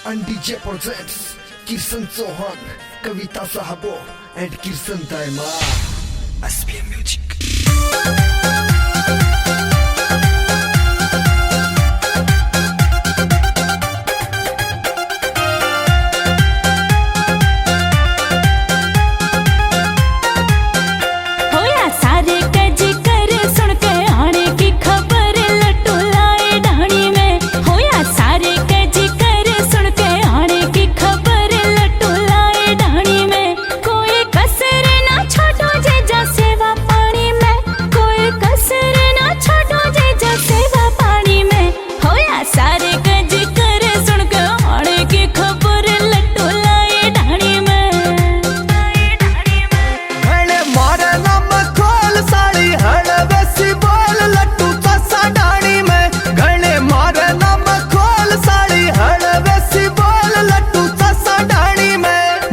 and DJ presents Kirsan Chauhan, Kavita Sahabo and Kirsan Daima. SPM Music.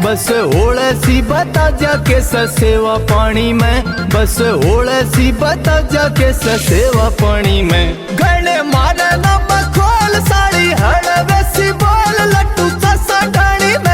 बस होले सी बता जा के सेवा पानी में, बस होले सी बता जा के सेवा पानी में। गणे मारे नम खोल साड़ी हड़वे सी बोल लट्टू चसा डाणी में।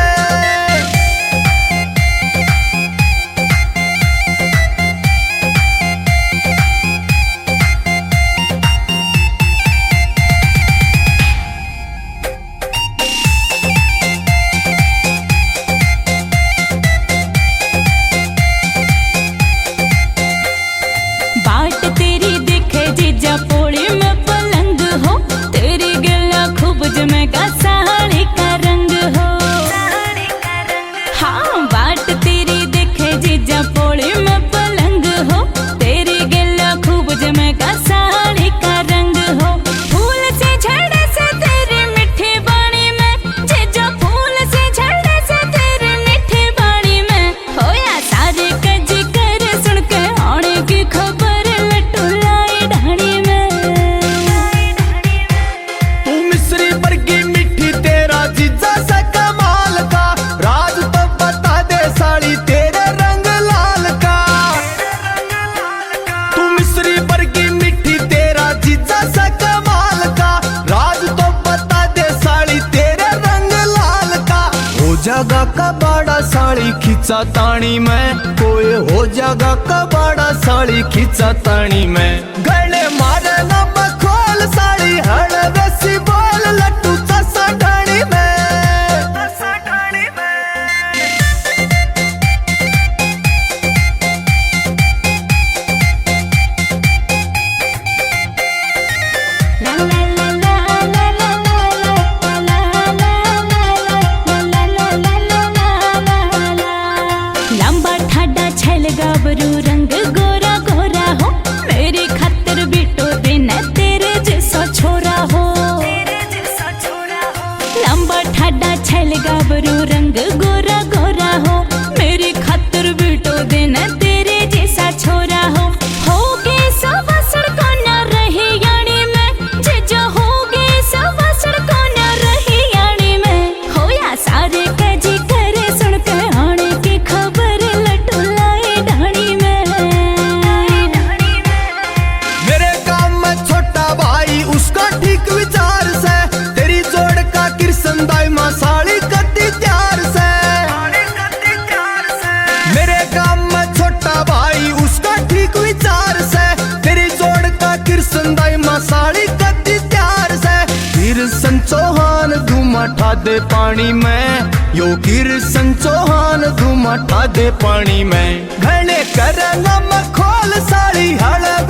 जगा कबाड़ा साड़ी खींचा तानी में, कोई हो जगा कबाड़ा साड़ी खींचा तानी में। गले मारे नम खोल साड़ी हड़वे सी बोल लट्टू चसा डाणी में। गाबरू रंग गोरा गोरा हो, मेरी खातिर बिटो देना तेरे जैसा छोरा हो। लंबा ठाडा छैल गाबरू रंग गोरा गोरा हो, मेरी खातिर बिटो देना तेरे जैसा छोरा हो। होगे सब सड़कों न रही यानी में, जे होगे सब सड़कों न रही यानी में। होया सारे कजी करे सुन के आने की खबर साड़ी कती प्यार से। मेरे गांव में छोटा भाई उसका ठीक विचार से, तेरी जोड़ का किरसन दाइमा साड़ी कती प्यार से। किरसन चौहान धुमा ठा दे पानी में, यो किरसन चौहान धुमा ठा दे पानी में। घने कर नम खोल साड़ी हड़वे